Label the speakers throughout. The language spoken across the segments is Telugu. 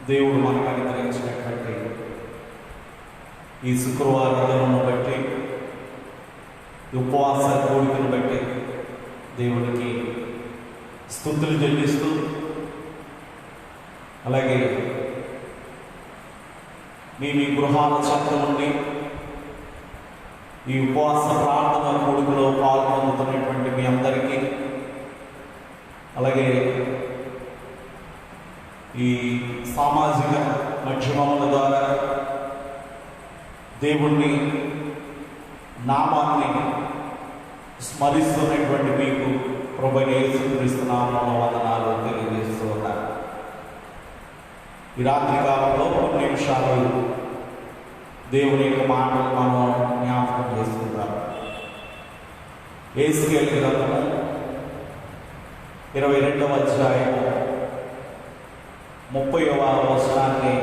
Speaker 1: దేవుడు మనకు అనుగ్రహించినటువంటి ఈ శుక్రవారం బట్టి, ఉపవాస కోరికను బట్టి దేవునికి స్తుతులు చెల్లిస్తూ, అలాగే మీ గృహాల చెంత నుండి ఈ ఉపవాస ప్రార్థన కోరికలో పాల్పొందుతున్నటువంటి మీ అందరికీ, అలాగే ఈ సామాజిక మాధ్యమముల ద్వారా దేవుణ్ణి నామాన్ని స్మరిస్తున్నటువంటి మీకు ప్రభువైన యేసుక్రీస్తు నామములో వందనాలు తెలియజేస్తూ ఉన్నారు. ఈ రాత్రి కాలంలో కొన్ని నిమిషాలు దేవుని యొక్క మాటలు మనం జ్ఞాపకం చేసుకుంటాం. యేసుకేలు గ్రంథము 22వ అధ్యాయము 30వ వచనాన్ని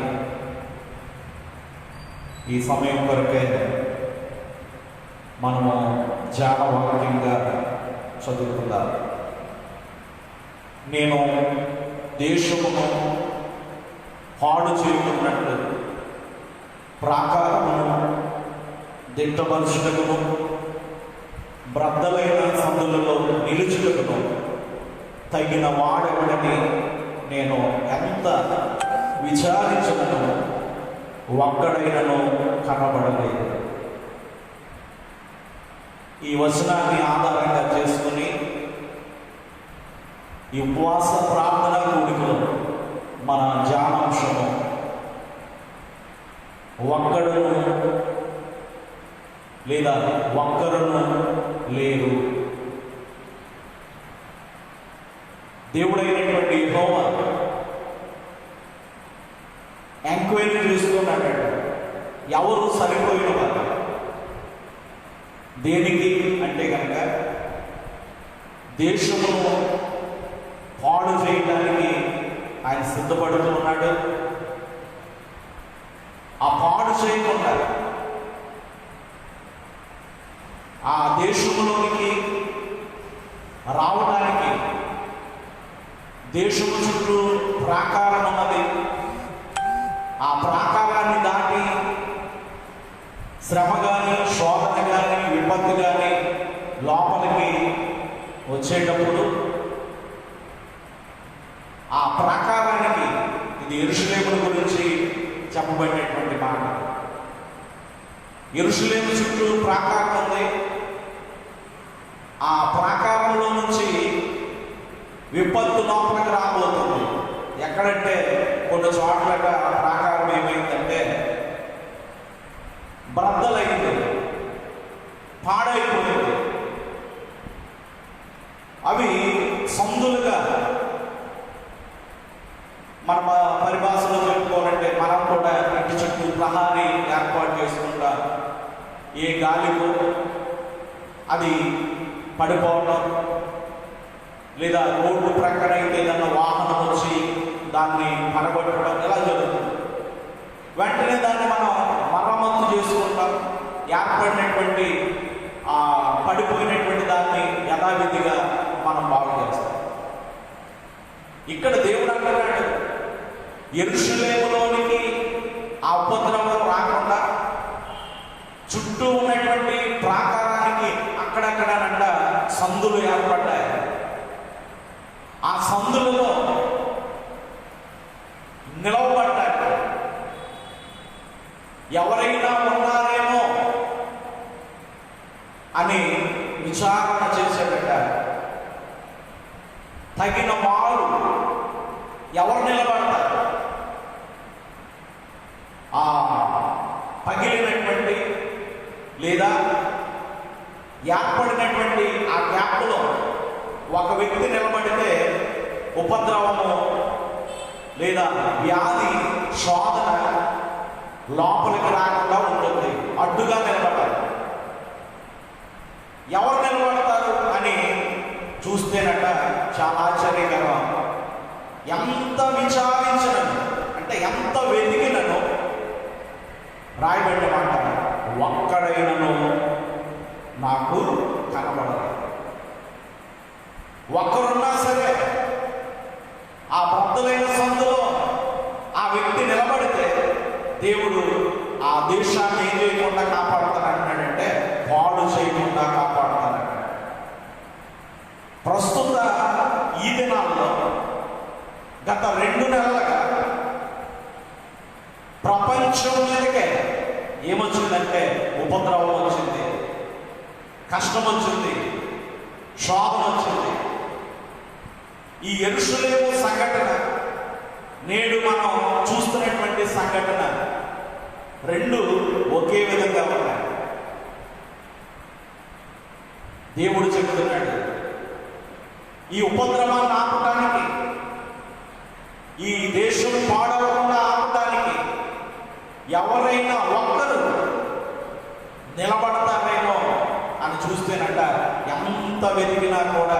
Speaker 1: ఈ సమయం కొరకే మనము ధ్యానవాక్యంగా చదువుకుందాం. నేను దేశమును పాడు చేయకున్నట్లు ప్రాకారమును దిట్టపరచుటకును బ్రద్దలైన సందులలో నిలుచుటకును తగిన వాడెవడని నేను ఎంత విచారించను, ఒక్కడైనను కనబడలేదు. ఈ వచనాన్ని ఆధారంగా చేసుకుని ఈ ఉపవాస ప్రార్థన కూడికలో మన ధ్యానాంశము ఒక్కడును లేదా ఒక్కరును లేరు. దేవుడైనటువంటి యెహోవా ఎంక్వైరీ చేస్తున్నాడు. ఎవరు సరిపోయిన వారు దేనికి అంటే కనుక దేశమును పాడు చేయడానికి ఆయన సిద్ధపడుతూ ఉన్నాడు. ఆ పాడు చేయకుండా ఆ దేశంలోనికి రావడానికి దేశము చుట్టూ ప్రాకారం ఉన్నది. ఆ ప్రాకారాన్ని దాటి శ్రమ కానీ, శోధన కానీ, విపత్తు కానీ లోపలికి వచ్చేటప్పుడు ఆ ప్రాకారానికి, ఇది యెరూషలేము గురించి చెప్పబడినటువంటి మాట. యెరూషలేము చుట్టూ ప్రాకారం ఉంది. ఆ ప్రాకారంలో నుంచి విపత్తు లోపలికి రాబోతుంది. ఎక్కడంటే కొన్ని చోట్ల ప్రాకారం ఏమైందంటే బ్రద్దలైంది, పాడైపోయింది. అవి సందులుగా, మన పరిభాషలో చెప్పుకోవాలంటే మనం కూడా ఇంటి చుట్టూ ప్రహారీ ఏర్పాటు చేసుకుంటా ఏ గాలికో అది పడిపోవడం, లేదా రోడ్డు ప్రక్కన అయితే ఏదన్నా వాహనం వచ్చి దాన్ని పడగొట్టడం ఇలా జరుగుతుంది. వెంటనే దాన్ని మనం మరమ్మతు చేసుకుంటాం. ఏర్పడినటువంటి ఆ పడిపోయినటువంటి దాన్ని యథావిధిగా మనం బాగు చేస్తాం. ఇక్కడ దేవుడు అంటున్నాడు, యెరూషలేములోనికి ఆ ఉపద్రవం రాకుండా చుట్టూ ఉన్నటువంటి ప్రాకారానికి అక్కడక్కడనంట సందులు ఏర్పడ్డాయి. ఆ సందులలో నిలవబడ్డాయి. ఎవరైనా ఉన్నారేమో అని విచారణ చేసేట తగిన వారు ఎవరు నిలబడతారు? ఆ పగిలినటువంటి లేదా ఏర్పడినటువంటి ఆ గ్యాప్లో ఒక వ్యక్తి నిలబడితే ఉపద్రవము లేదా వ్యాధి, శోధన లోపలికి రాకుండా ఉంటుంది. అడ్డుగా నిలబడాలి. ఎవరు నిలబడతారు అని చూస్తేనట చాలా ఆశ్చర్యకరం. ఎంత విచారించను అంటే ఎంత వెతికినను రాయబడిన మాట, ఒక్కడైనను నాకు కనబడదు. ఒక్కరున్నా సరే ఆ భక్తులైన సందులో ఆ వ్యక్తి దేవుడు ఆ దేశాన్ని ఏం చేయకుండా కాపాడుతానంటాడంటే పాడు చేయకుండా కాపాడుతానంటాడు. ప్రస్తుత ఈ దినాల్లో గత 2 నెలలుగా ప్రపంచం మీదకే ఏమొచ్చిందంటే ఉపద్రవం వచ్చింది, కష్టం వచ్చింది, శోధన వచ్చింది. ఈ యెరూషలేము సంఘటన, నేడు మనం చూస్తున్నటువంటి సంఘటన 2 ఒకే విధంగా ఉన్నాయి. దేవుడు చెబుతున్నాడు, ఈ ఉపద్రవాన్ని ఆపడానికి, ఈ దేశం పాడవకుండా ఆపడానికి ఎవరైనా ఒక్కరు నిలబడతారేమో అని చూస్తేనట ఎంత వెతికినా కూడా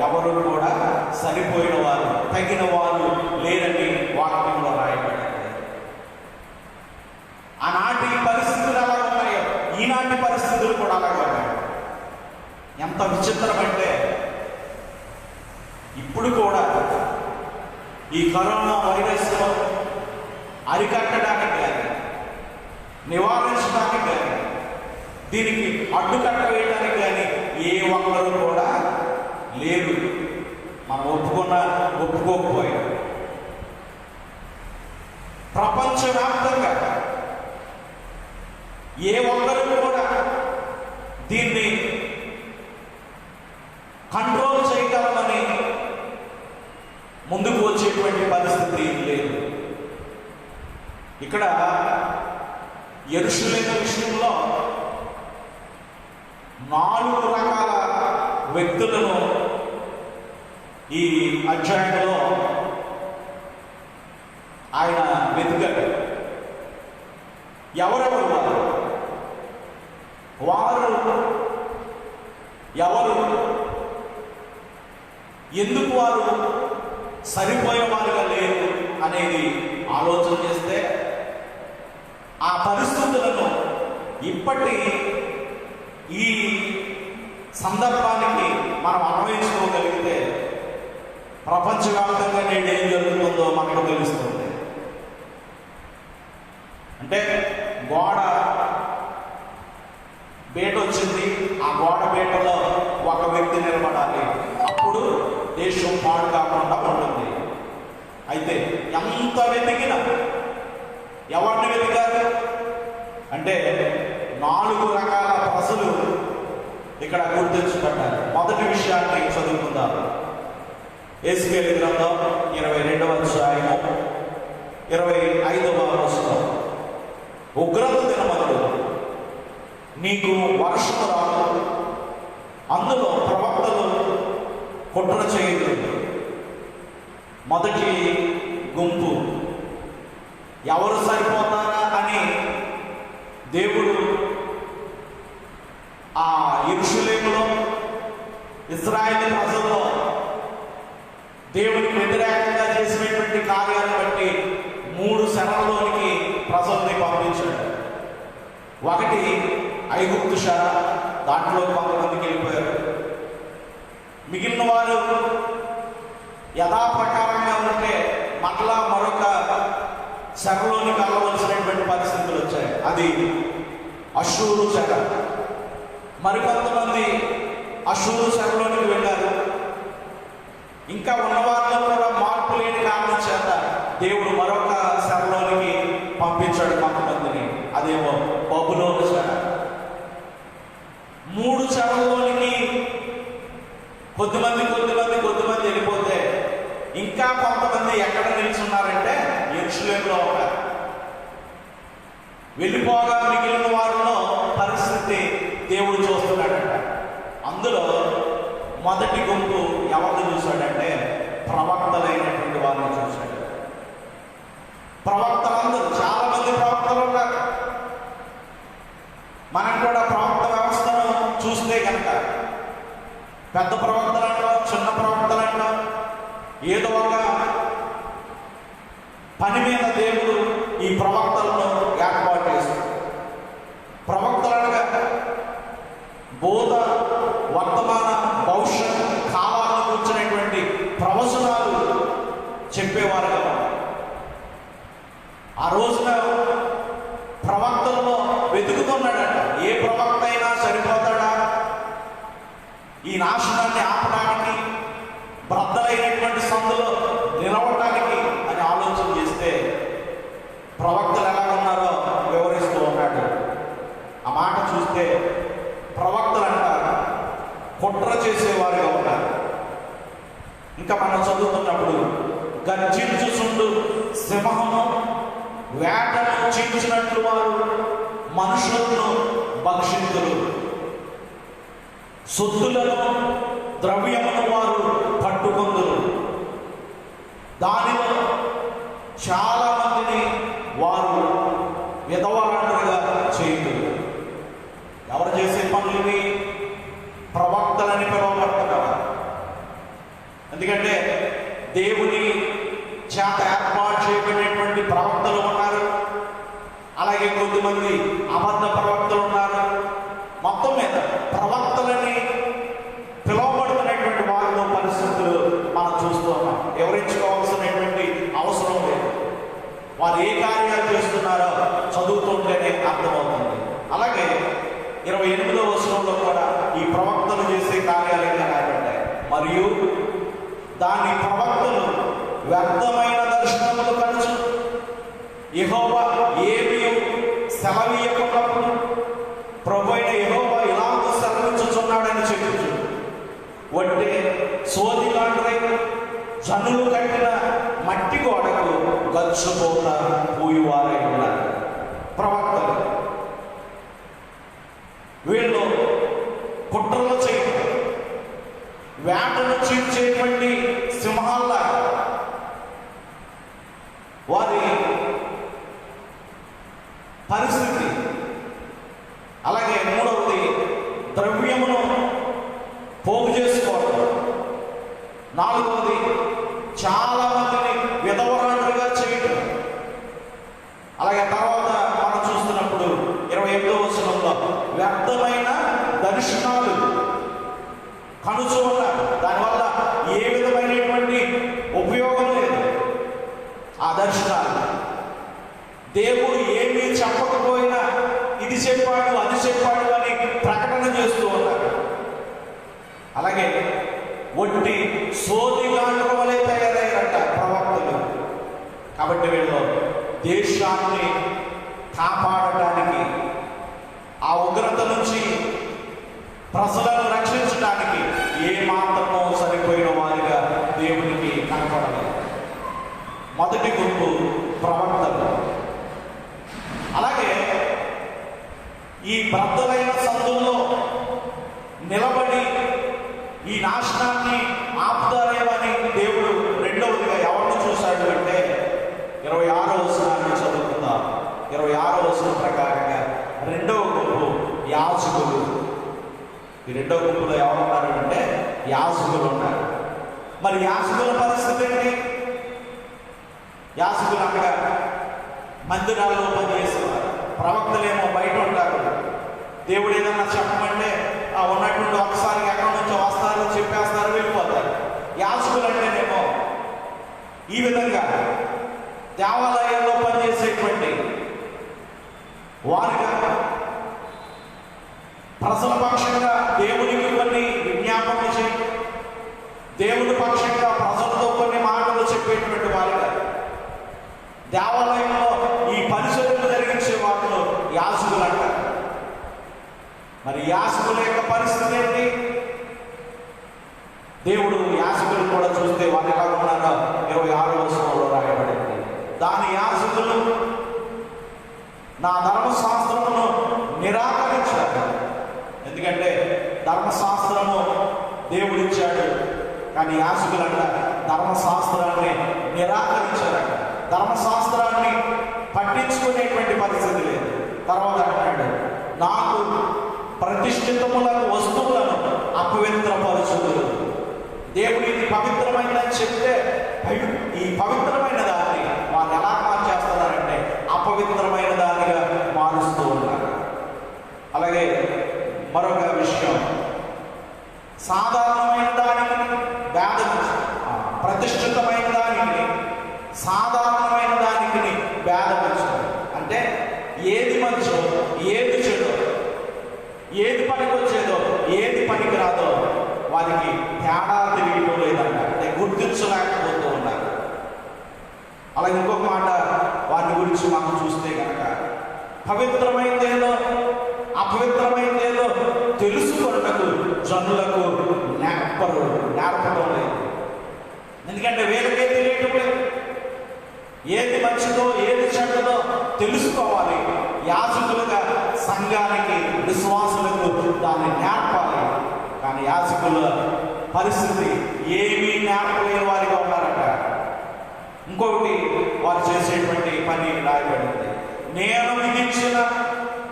Speaker 1: ఎవరు కూడా సరిపోయిన వారు, తగిన వారు లేరని వాక్యంలో రాయబడింది. ఆనాటి పరిస్థితులు ఎలా ఉన్నాయో ఈనాటి పరిస్థితులు కూడా అలాగే ఉన్నాయి. ఎంత విచిత్రం అంటే ఇప్పుడు కూడా ఈ కరోనా వైరస్ను అరికట్టడానికి కానీ, నివారించడానికి కానీ, దీనికి అడ్డుకట్ట వేయడానికి కానీ ఏ ఒక్కరు కూడా లేరు. మనం ఒప్పుకోకపోయినా ప్రపంచవ్యాప్తంగా ఏ ఒక్కరు కూడా దీన్ని కంట్రోల్ చేయగలమని ముందుకు వచ్చేటువంటి పరిస్థితి లేదు. ఇక్కడ యెరూషలేము విషయంలో 4 రకాల వ్యక్తులను ఈ అధ్యాయంలో ఆయన వెతికాడు. ఎవరెవరు వారు ఎవరు, ఎందుకు వారు సరిపోయేవారుగా లేరు అనేది ఆలోచన చేస్తే ఆ పరిస్థితులను ఇప్పటి ఈ సందర్భానికి మనం అన్వయించుకోగలిగితే ప్రపంచవ్యాప్తంగా నేడు ఏం జరుగుతుందో మనకు తెలుస్తుంది. అంటే గోడ బేట వచ్చింది, ఆ గోడ బేటలో ఒక వ్యక్తి నిలబడాలి, అప్పుడు దేశం పాడు కాకుండా ఉంటుంది. అయితే ఎంత వెతికినా ఎవరిని వెతికారు అంటే 4 రకాల ప్రజలు ఇక్కడ గుర్తించబడ్డారు. మొదటి విషయాన్ని చదువుకుందాం. యెహెజ్కేలు గ్రంథం 22వ అధ్యాయము 25వ వచనం. ఉగ్రత దినమందు నీకు వర్షము రాదు, అందులో ప్రవక్తలు కుట్ర చేయలేదు. మొదటి గుంపు ఎవరు సరిపోతారా అని దేవుడు ఆ యెరూషలేములో ఇశ్రాయేలు ప్రజల్లో దేవునికి వ్యతిరేకంగా చేసినటువంటి కార్యాలను బట్టి 3 శరల్లోనికి ప్రజల్ని పంపించాడు. ఒకటి ఐగుప్తు శర, దాంట్లో కొంతమందికి వెళ్ళిపోయారు. మిగిలిన వారు యథాప్రకారంగా ఉంటే మరలా మరొక శరలోనికి వెళ్ళవలసినటువంటి పరిస్థితులు వచ్చాయి. అది అషూరు శర. మరికొంతమంది అషూరు శరలోనికి వెళ్ళారు. ఇంకా ఉన్నవారిలో కూడా మార్పు లేని కారణం చేత దేవుడు మరొక శరలోనికి పంపించాడు కొంతమందిని. అదేమో బబులోను శర. 3 శరల్లోనికి కొద్దిమంది వెళ్ళిపోతే ఇంకా కొంతమంది ఎక్కడ నిల్చున్నారంటే యెరూషలేములో ఉన్నారు. వెళ్ళిపోగా మిగిలిన వారిలో పరిస్థితి దేవుడు చూస్తున్నాడట. అందులో మొదటి గుంపు ఎవరిని చూశాడంటే ప్రవక్తలైనటువంటి వారిని చూశాడు. ప్రవక్తలందరూ, చాలా మంది ప్రవక్తలు ఉన్నారు. మనం కూడా ప్రవక్త వ్యవస్థను చూస్తే కనుక పెద్ద ప్రవక్తలు అంటాం, చిన్న ప్రవక్తలు అంటాం. ఏదో ఒక పని మీద దేవుడు ఈ ప్రవక్తలను ఏర్పాటు చేస్తాడు. ప్రవక్తలుగా బోధ, వర్తమాన, భవిష్యత్ కాలాలను కూర్చున్నటువంటి ప్రవచనాలు చెప్పేవారుగా. ఆ రోజున చెబుతున్నాడట, ఏ ప్రవక్త అయినా సరిపోతాడా ఈ నాశనాన్ని ఆపడానికి, బ్రద్దలైనటువంటి సందులో నిలవడానికి అని ఆలోచన చేస్తే ప్రవక్తలు ఎలా ఉన్నారో వివరిస్తూ ఉన్నాడు. ఆ మాట చూస్తే ప్రవక్తలు అంటారు కుట్ర చేసేవారుగా ఉన్నారు. ఇంకా మనం చదువుతున్నప్పుడు గర్జించుచుండు సింహము వేటను చీల్చినట్లు వారు మనుషులను భక్షింతులు, సొత్తులను ద్రవ్యమును వారు పట్టుకొందురు, దానిలో చాలా మందిని వారు విధవరాలుగా చేయుదురు. ఎవరు చేసే పనులని? ప్రవక్తలని పిలువబడుతున్నారు. ఎందుకంటే దేవుని చేత ఏర్పాటు చేయబడినటువంటి ప్రవక్తలు ఉన్నారు, అలాగే కొద్దిమంది అబద్ధ ప్రవక్తలు ఉన్నారు. మొత్తం మీద ప్రవక్తలని పిలువబడుతున్నటువంటి వారిలో పరిస్థితులు మనం చూస్తూ ఉన్నాం. వివరించుకోవాల్సినటువంటి అవసరం లేదు. వారు ఏ కార్యాలు చేస్తున్నారో చదువుతుంటేనే అర్థమవుతుంది. అలాగే 28వ వచనంలో కూడా ఈ ప్రవక్తలు చేసే కార్యాలు ఇంకా రాబడ్డాయి. మరియు దాని ప్రవక్తలు వ్యర్థమైన దర్శనములు కనుచు యెహోవా ఏమీ సెలవీయకున్నప్పుడు ప్రభువైన యెహోవా ఇలాగూ సెలవించుచున్నాడని చెప్పుచు వట్టే సోదిగాండ్రై జనులు కట్టిన మట్టి గోడకు గచ్చుపోత పోయివారై ఉన్నారు ప్రవక్తలు. వీళ్ళు కుట్రలు చేయడం, వేటను చీల్చేటువంటి సింహాల్లా వారి పరిస్థితి. అలాగే మూడవది ద్రవ్యమును పోగు చేసుకోవడం. నాలుగవది చాలా మందిని విధవరాలుగా చేయడం. అలాగే తర్వాత మనం చూస్తున్నప్పుడు 28వ వచనంలో వ్యర్థమైన దర్శనాలు కనుచు ఉన్నారు. దానివల్ల ఏ విధమైనటువంటి ఉపయోగం లేదు. ఆ దర్శనాలు దేవుడు ఏమీ చెప్పకపోయినా ఇది చెప్పాడు అది చెప్పాడు అని ప్రకటన చేస్తూ ఉన్నారు. అలాగే ఒట్టి సోదిగాండ్ర వలె తయారయ్యారట ప్రవక్తలు. కాబట్టి వీళ్ళు దేశాన్ని కాపాడటానికి, ఆ ఉగ్రత నుంచి ప్రజలను రక్షించడానికి ఏ మాత్రమో సరిపోయిన వారిగా దేవునికి కనపడలేదు. మొదటి గుంపు ప్రవక్తలు. అలాగే ఈ బ్రద్దలైన సందుల్లో నిలబడి ఈ నాశనాన్ని ఆపుతారేమని దేవుడు రెండవదిగా ఎవరిని చూశాడు అంటే 26వ వచనాన్ని చదువుకుందాం. 26వ వచనం ప్రకారంగా రెండవ గుంపు యాజకులు. ఈ రెండవ గుంపులో ఎవరున్నారు అంటే యాజకులు ఉన్నారు. మరి యాజకుల పరిస్థితి ఏంటి? యాజకులు అక్కడ మందిరాల్లో పనిచేసేవారు. ప్రవక్తలేమో బయట ఉంటారు. దేవుడు ఏదన్నా చెప్పమంటే ఆ ఉన్నటువంటి ఒకసారి ఎక్కడి నుంచో వస్తారు, చెప్పేస్తారు, వెళ్ళిపోతారు. యాజకులు అంటేనేమో ఈ విధంగా దేవాలయాల్లో పనిచేసేటువంటి వారిగా ప్రజల పక్షంగా దేవునికి కొన్ని విజ్ఞాపనలు చేయి, దేవుని పక్షంగా ప్రజలతో కొన్ని మాటలు చెప్పేటువంటి వారిగా దేవాలయంలో ఈ పరిశుద్ధులు జరిగించే వారిలో యాజకులు అంటారు. మరి యాజకుల యొక్క పరిస్థితి ఏంటి? దేవుడు యాజకులు కూడా చూస్తే వారు ఎలా ఉన్నారో 26వ వచనంలో రాయబడింది. దాని యాజకులు నా ధర్మశాస్త్రమును నిరాకరించారు. ఎందుకంటే ధర్మశాస్త్రము దేవుడిచ్చాడు, కానీ యాజకులంట ధర్మశాస్త్రాన్ని నిరాకరించారట. ధర్మశాస్త్రాన్ని పట్టించుకునేటువంటి పరిస్థితి లేదు. తర్వాత అంటాడు, నాకు ప్రతిష్ఠితములకు వస్తువులను అపవిత్రపరచుదురు. దేవుడు ఇది పవిత్రమైనదని చెప్తే ఈ పవిత్రమైన దాన్ని వారు ఎలా మార్చేస్తున్నారంటే అపవిత్రమైన దానిగా మారుస్తూ ఉన్నారు. అలాగే మరొక విషయం, సాధారణమైన దానికి భేదం, ప్రతిష్ఠితమైన దానికి సాధారణమైన దానికి భేదం అంటే ఏది మంచో ఏది చెడు ఏది పనికి వచ్చేదో ఏది పనికి రాదో వారికి తేడా తెలియటం లేదంట, అంటే గుర్తించలేకపోతూ ఉన్నారు. అలాగే ఇంకొక మాట వాటి గురించి మనం చూస్తే కనుక పవిత్రమైనదేదో అపవిత్రమైనదేదో తెలుసుకొనుటకు జనులకు నేర్పడం లేదు. ఎందుకంటే వీళ్ళకే తెలియటం లేదు. ఏది మంచిదో ఏది చెడ్డదో తెలుసుకోవాలి. యాజకులుగా సంఘానికి విశ్వాసులకు దాన్ని నేర్పాలి. కానీ యాజకుల పరిస్థితి ఏమీ నేర్పలేని వారిగా ఉన్నారట. ఇంకొకటి వారు చేసేటువంటి పని రాయబడింది, నేను విధించిన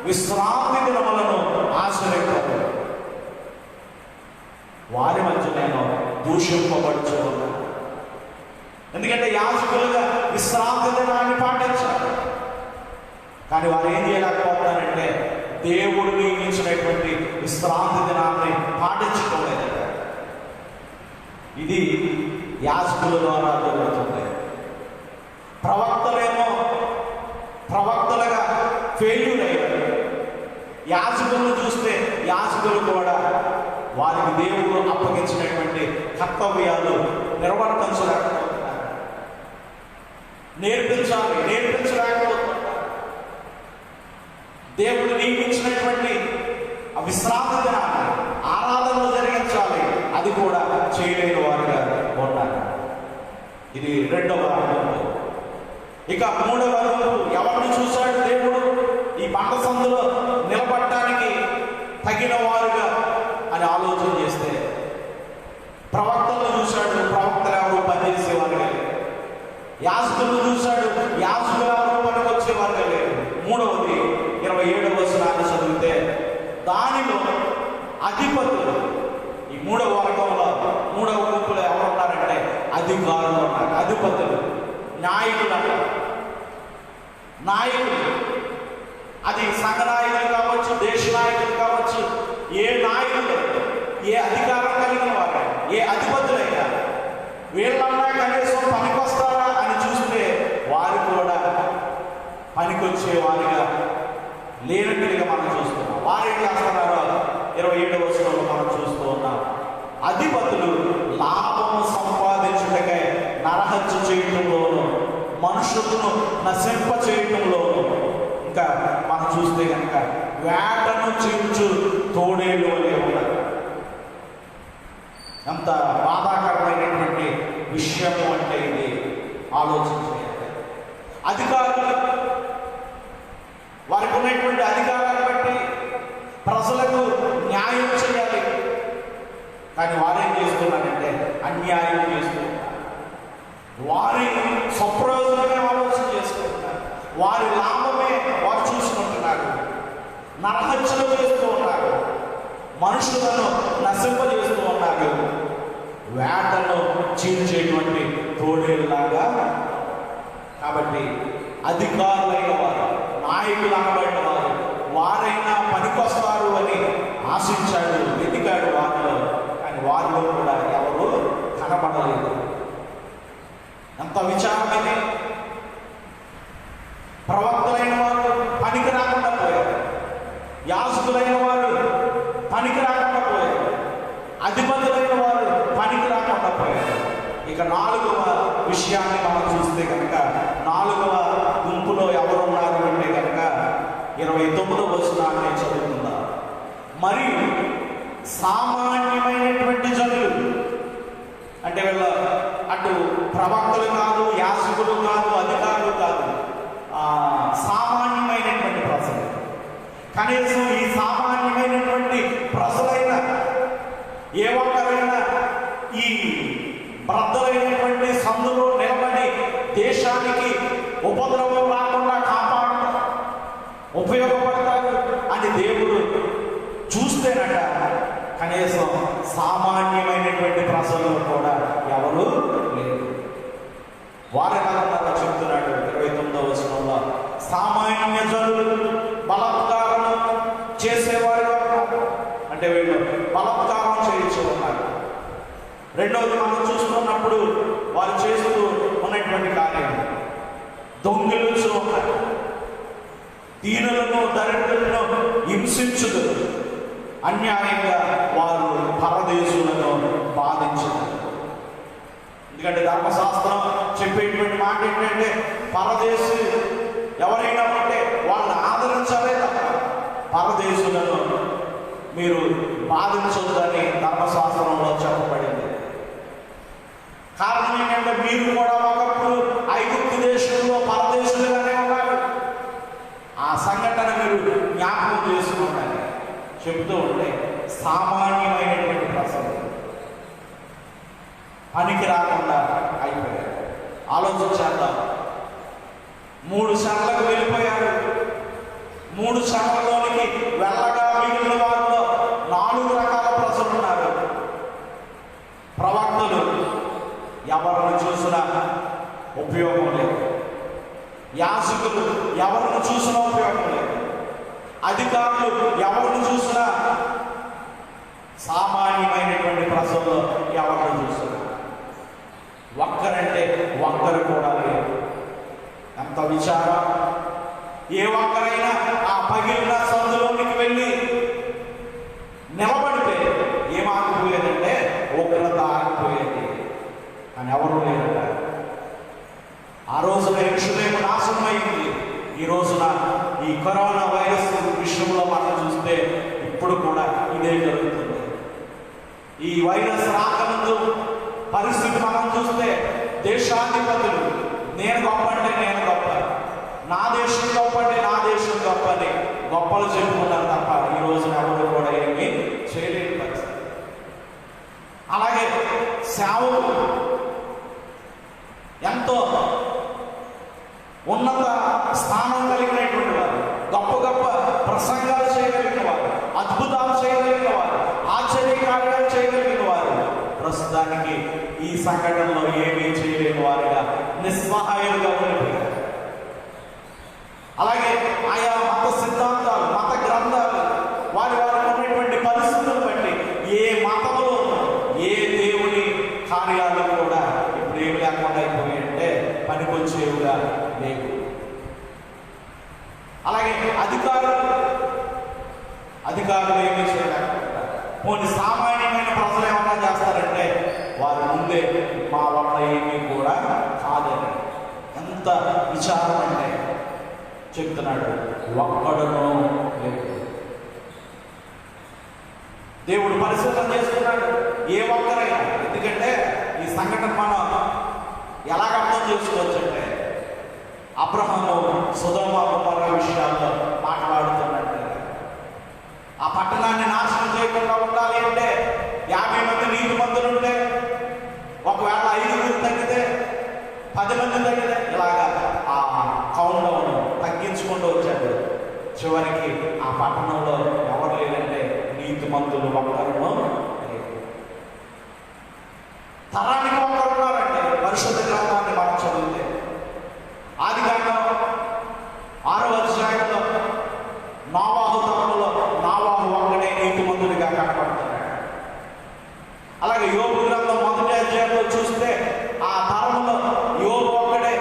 Speaker 1: విశ్రాంతి దినములను ఆశ్రయించదు. వారి మధ్య నేను దూషింపబడుచు ఉన్నాను. ఎందుకంటే యాజకులుగా విశ్రాంతి దినాన్ని పాటించాలి. కానీ వారు ఏం చేయలేకపోతున్నారంటే దేవుడు నియమించినటువంటి విశ్రాంతి దినాన్ని పాటించడం లేదంట. ఇది యాజకుల ద్వారా జరుగుతుంది. ప్రవక్తలుగా ఫెయిల్యూర్ అయ్యారు. యాజకులను చూస్తే యాజకులు కూడా వారికి దేవుడు అప్పగించినటువంటి కర్తవ్యాలు నిర్వర్తించలేకపోతున్నారు. నేర్పించలేకపోతున్నారు. దేవుడు నియమించినటువంటి విశ్రాంతి దినాన్ని ఆరాధనలు జరిగించాలి, అది కూడా చేయలేని వారిగా ఉన్నారు. ఇది రెండవ గుంపు. ఇక మూడవ గుంపు, ఎవరిని చూశాడు దేవుడు ఈ పంట సందులో నిలబడటానికి తగిన వారుగా అని ఆలోచన చేస్తే ప్రవక్తలను చూశాడు, ప్రవక్తలు ఎవరు పనిచేసేవారుగా లేరు. యాజకులను చూశాడు, యాజకులు ఎవరు పనికొచ్చేవారుగా లేరు. మూడవది 27వ వచనాన్ని చదివితే దానిలో అధిపతులు, ఈ మూడవ వర్గంలో మూడవ గుంపులో ఎవరు ఉన్నారంటే అధికారులు ఉన్నారు. అధిపతులు, నాయకులు అన్నారు. నాయకులు, అది సంఘ నాయకులు కావచ్చు, దేశ నాయకులు కావచ్చు, ఏ నాయకులు, ఏ అధికారం కలిగిన వారు, ఏ అధిపతులైనా వీళ్ళన్నా కనీసం పనికొస్తారా అని చూస్తే వారు కూడా పనికొచ్చే వారిగా లేనట్టుగా మనం చూస్తున్నాం. వారు ఏం చేస్తున్నారో 27వ వచనంలో మనం చూస్తూ ఉన్నాం. అధిపతులు లాభము సంపాదించుటకై నరహత్య చేయటంలోను, మనుషులను నశింప చేయటంలోను, ఇంకా మనం చూస్తే కనుక వేటను చించు తోడేలు వలె ఉన్నారు. ఎంత బాధాకరమైనటువంటి విషయము అంటే ఇది ఆలోచించాలి. అధికారులు వారికి ఉన్నటువంటి అధికారాన్ని బట్టి ప్రజలకు న్యాయం చేయాలి. కానీ వారేం చేస్తున్నారంటే అన్యాయం చేస్తున్నారు. వారి స్వప్రయోజనమే ఆలోచన చేసుకుంటున్నారు. వారి లాభమే వారు చూసుకుంటున్నారు. నరహత్యలు చేస్తూ ఉన్నారు. మనుషులను నశింపజేస్తూ ఉన్నారు. వేటను చీల్చేటువంటి తోడేళ్ళలాగా. కాబట్టి అధికారులైన వారు, నాయకులు అనబడిన వారు, వారైనా పనికొస్తారు అని ఆశించాడు, వెతికాడు వారిలో. కానీ వారిలో కూడా ఎవరు కనబడలేదు. ఎంత విచారమైంది. ప్రవక్తలైన వారు పనికి రాకుండా పోయారు. యాజకులైన వారు పనికి రాకుండా పోయారు. అధిపతులైన వారు పనికి రాకుండా పోయారు. ఇక 4వ విషయాన్ని మనం చూస్తే కనుక 4వ గుంపులో ఎవరున్నారు అంటే కనుక 29వ వచనాన్ని చదువుకుందాం. మరియు సామాన్యమైనటువంటి జనులు, అంటే వీళ్ళ అటు ప్రవక్తలు కాదు, యాజకులు కాదు, అధికారులు కాదు, సామాన్యమైనటువంటి ప్రజలు. కనీసం ఈ సామాన్యమైనటువంటి ప్రజలైన ఏ ఒక్కరైనా ఈ బ్రద్దలైనటువంటి సందులో నిలబడి దేశానికి ఉపద్రవం రాకుండా కాపాడుతారు, ఉపయోగపడతారు అని దేవుడు చూస్తేనట కనీసం సామాన్యమైనటువంటి ప్రజలు కూడా ఎవరు లేరు. వారెవరన్నా చెప్తున్నాడు 29వ వచనంలో, సామాన్య జనులు బలాత్కారం చేసేవారు. అంటే వీళ్ళు బలాత్కారం చేయించు ఉన్నారు. రెండవది మనం చూస్తున్నప్పుడు వారు చేస్తూ ఉన్నటువంటి కార్యం దొంగిలించు ఉన్నారు. దీనులను దరిద్రులను హింసించుదు. అన్యాయంగా వారు పరదేశులను బాధించారు. ఎందుకంటే ధర్మశాస్త్రం చెప్పేటువంటి మాట ఏంటంటే పరదేశు ఎవరైనా ఉంటే వాళ్ళని ఆదరించాలే తప్ప పరదేశులను మీరు బాధించొద్దని ధర్మశాస్త్రంలో చెప్పబడింది. కారణం ఏంటంటే మీరు కూడా ఒకప్పుడు ఐగుప్తు దేశంలో పరదేశులుగానే ఉన్నారు. ఆ సంఘటన మీరు జ్ఞాపకం చేసుకుంటారు. చెబుతూ ఉంటే సామాన్యమైనటువంటి ప్రసంగం పనికి రాకుండా అయిపోయారు. ఆలోచించేద్దాం. 3 శ్రమలకు వెళ్ళిపోయారు. 3 శ్రమలలోనికి వెళ్ళగా మిగిలిన వారిలో 4 రకాల ప్రజలు ఉన్నారు. ప్రవక్తలు ఎవరిని చూసినా ఉపయోగం లేదు. యాజకులు ఎవరిని చూసినా ఉపయోగం లేదు. అధికారులు ఎవరిని చూసినా, సామాన్యమైనటువంటి ప్రజల్లో ఎవరిని చూసినా ఒక్కరంటే ఒక్కరు కూడా లేదు. ఎంత విచారం! ఏ ఒక్కరైనా ఆ పగిలిన సందులోనికి వెళ్ళి నిలబడితే ఏమాగిపోయేదంటే ఉగ్రత ఆగిపోయేది. అని ఎవరు లేరట. ఆ రోజున యెరూషలేము నాశనం అయింది. ఈ రోజున ఈ కరోనా వైరస్ విషయంలో మనం చూస్తే ఇప్పుడు కూడా ఇదే జరుగుతుంది. ఈ వైరస్ రాకముందు పరిస్థితి మనం చూస్తే దేశాధిపతులు నేను గొప్ప అంటే నేను గొప్ప, నా దేశం గొప్ప అంటే నా దేశం గొప్ప అని గొప్పలు చెప్పుకున్నారు తప్ప ఈ రోజున ఎవరు కూడా ఏమీ చేయలేని పరిస్థితి. అలాగే సేవకులు ఎంతో ఉన్నత స్థానం కలిగినటువంటి వారు, గొప్ప గొప్ప ప్రసంగాలు చేయగలిగిన వారు, అద్భుతాలు చేయగలిగిన వారు, ఆశ్చర్యకార్యాలు చేయగలిగిన వారు ప్రస్తుతానికి ఈ సంఘటనలో ఏమీ చేయలేని వారుగా నిస్సహాయులుగా ఉండిపోయారు. అలాగే ఆయా మత సిద్ధాంతాలు, మత గ్రంథాలు వారి వారికి ఉన్నటువంటి పరిస్థితులను బట్టి ఏ మతంలో ఏ దేవుని కార్యాలు కూడా ఇప్పుడు ఏమి లేకుండా అయిపోయాయంటే పనికొచ్చేవిగా లేవు. అలాగే అధికారులు ఏమీ చేయలేకపోతారు. కొన్ని సామాన్యమైన ప్రజలు ఏమన్నా చేస్తారంటే వారి ముందే మా వల్ల ఏమీ కూడా కాదని. ఎంత విచారం అంటే చెప్తున్నాడు, ఒక్కడును లేదు. దేవుడు పరిశీలన చేస్తున్నాడు ఏ ఒక్కరైనా. ఎందుకంటే ఈ సంఘటన మనం ఎలాగ అర్థం చేసుకోవచ్చు అంటే అబ్రహాము సొదొమ గొమొర్రా విషయాల్లో మాట్లాడుతున్నట్టు ఆ పట్టణాన్ని నాశనం చేయకుండా ఉండాలి అంటే 50 మంది నీతిమంతులు ఉంటే, ఒకవేళ 5 తగ్గితే 10 మంది తగ్గితే ఇలాగా ఆ కౌంట్ తగ్గించుకుంటూ వచ్చాడు. చివరికి ఆ పట్టణంలో ఎవరు లేదంటే నీతిమంతులు ఒక్కరును లేదు. తరానికి ఒక్కరున్నారంటే పరిశుద్ధ గ్రంథాన్ని మనం చదివితే ఆదికాండం 6వ అధ్యాయంలో నోవాహు తరంలో నోవాహు ఒక్కడే నీతిమంతుడిగా కనపడుతున్నాడు. అలాగే యోబు గ్రంథం 1వ అధ్యాయంలో చూస్తే ఆ తరంలో యోబు ఒక్కడే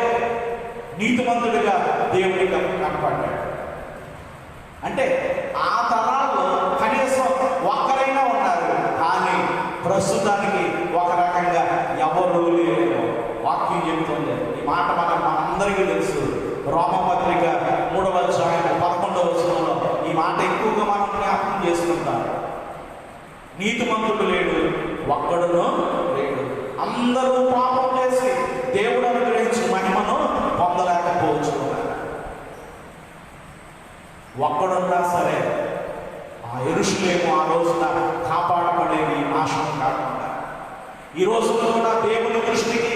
Speaker 1: నీతిమంతుడిగా దేవుడికి కనపడ్డాడు. అంటే ఆ తరాల్లో కనీసం ఒక్కరైనా ఉన్నారు, కానీ ప్రస్తుతానికి ఒక రకంగా ఎవరు లేరు. వాక్యం చెబుతుంది ఈ మాట మనందరికీ తెలుసు. రోమపత్రిక 3వ అధ్యాయం 11వ వచనంలో ఈ మాట ఎక్కువగా మనం జ్ఞాపకం చేసుకుంటాం. నీతిమంతుడు లేడు, ఒక్కడును లేడు. అందరూ పాపం చేసి దేవుడు అనుగ్రహించి మహిమను పొందలేకపోవచ్చు. ఒక్కడున్నా సరే ఆ యెరూషలేము ఆ రోజున కాపాడబడేది నాశనం కాకుండా. ఈ రోజున కూడా దేవుని దృష్టికి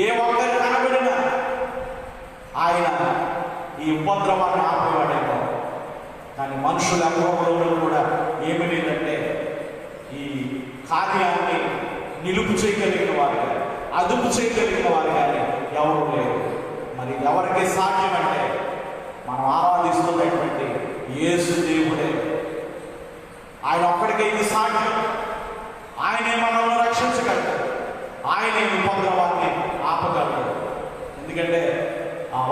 Speaker 1: ఏ ఒక్కరు కనబడినా ఆయన ఈ ఉపద్రవాన్ని ఆపేవాడేమో, కానీ మనుషుల అనుభవంలో కూడా ఏమి లేదంటే ఈ కార్యాన్ని నిలుపు చేయగలిగిన వారు కానీ, అదుపు చేయగలిగిన వారు కానీ ఎవరు లేరు. మరి ఎవరికి సాధ్యం అంటే మనం ఆరాధిస్తున్నటువంటి యేసు దేవుడే. ఆయన ఒక్కడికే ఇది సాధ్యం. ఆయనే మనల్ని రక్షించగలడు, ఆయనే ఉపద్రవాన్ని ఆపగలడు. ఎందుకంటే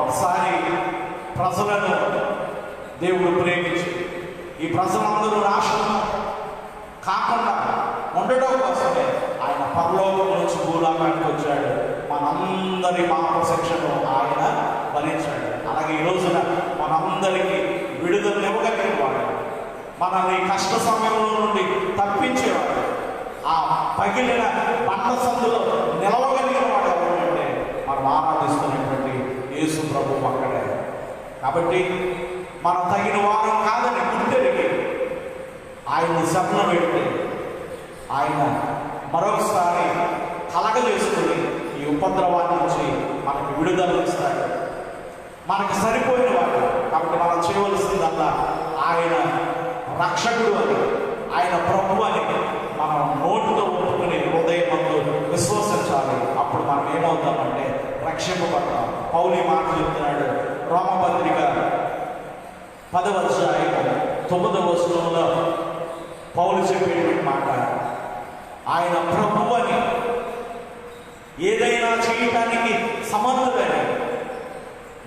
Speaker 1: ఒకసారి ప్రజలను దేవుడు ప్రేమించి ఈ ప్రజలందరూ నాశనం కాకుండా ఉండడం కోసమే ఆయన పరలోకం నుంచి భూలోకానికి వచ్చాడు. మనందరి పాప శిక్షను ఆయన భరించాడు. అలాగే ఈ రోజున మనందరికీ విడుదల ఇవ్వగలిగిన వాడు, మనల్ని కష్ట సమయంలో నుండి తప్పించేవాడు, ఆ పగిలిన పంట సందులో నిలవగలిగిన వాడు ఎవరంటే మనం ఆరాధిస్తున్నటువంటి యేసు ప్రభు అక్కడే. కాబట్టి మనం తగిన వారం కాదని గుర్తెరిగి ఆయన్ని శరణ పెట్టి ఆయన మరొకసారి కలగజేసుకుని ఈ ఉపద్రవాన్ని నుంచి మనకు విడుదల ఇస్తాడు. మనకు సరిపోయిన వాడు. కాబట్టి మనం చేయవలసిందల్లా ఆయన రక్షకుడు అని, ఆయన ప్రభు అని మనం నోటితో ఒప్పుకుని హృదయమందు విశ్వసించాలి. అప్పుడు మనం ఏమవుతామంటే రక్షింపబడతాం. పౌలు మాట చెప్తున్నాడు రోమపత్రిక 10వ అధ్యాయం 9వ వచనంలో పౌలు చెప్పేటువంటి మాట, ఆయన ప్రభు అని, ఏదైనా చేయటానికి సమర్థుడని,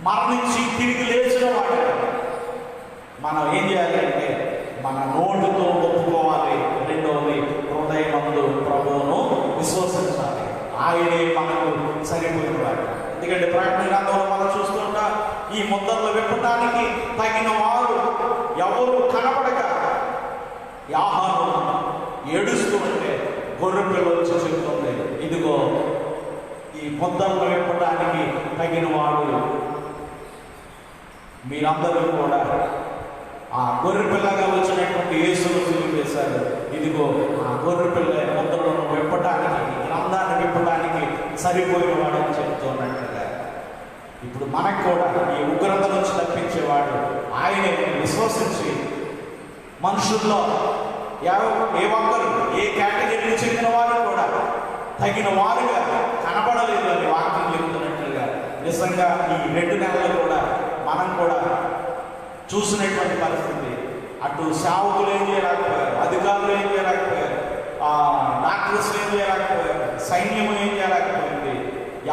Speaker 1: మరణించి తిరిగి లేచిన వాడు. మనం ఏం చేయాలి అంటే మన నోటితో ఒప్పుకోవాలి. రెండవది హృదయమందు ప్రభువును విశ్వసించాలి. ఆయనే మనకు సరిపోయినవాడు. ఎందుకంటే ప్రకటన గ్రంథంలో మనం చూస్తుంటా ఈ ముద్దలు విప్పడానికి తగిన వారు ఎవరు కనపడక యాహాను ఏడుస్తూ ఉంటే గొర్రె పిల్ల వచ్చి చెప్తుంది, ఇదిగో ఈ ముద్దలు విప్పడానికి తగిన వాడు మీరందరూ కూడా ఆ గొర్రె పిల్లగా వచ్చినటువంటి యేసును సిలువేశారు. ఇదిగో ఆ గొర్రె పిల్ల ముద్దలను విప్పడానికి, గ్రంథాన్ని విప్పడానికి సరిపోయిన వాడు అని చెప్తున్నట్లుగా ఇప్పుడు మనకు కూడా ఈ ఉగ్రత నుంచి తప్పించేవాడు ఆయనే విశ్వసించి మనుషుల్లో ఏ ఒక్కరు ఏ కేటగిరీకి చెందిన వారు కూడా తగిన వారుగా కనబడలేదు అని వాక్యం చెప్తున్నట్లుగా నిజంగా ఈ 2 నెలలు కూడా మనం కూడా చూసినటువంటి పరిస్థితి. అటు సేవకులు ఏం చేయలేకపోయారు, అధికారులు ఏం చేయలేకపోయారు, డాక్టర్స్ ఏం చేయలేకపోయారు, సైన్యం ఏం చేయలేకపోయింది.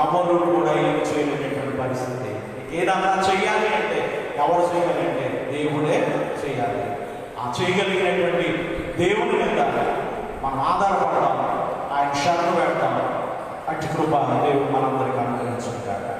Speaker 1: ఎవరు కూడా ఏం చేయలేనటువంటి పరిస్థితి. ఏదన్నా చెయ్యాలి అంటే ఎవరు చేయాలి అంటే దేవుడే చేయాలి. ఆ చేయగలిగినటువంటి దేవుడి మీద మనం ఆధారపడతాం, ఆయన శరణు పెడతాం. అట్టి కృప దేవుడు మనందరికీ అనుగ్రహించుకుంటారు.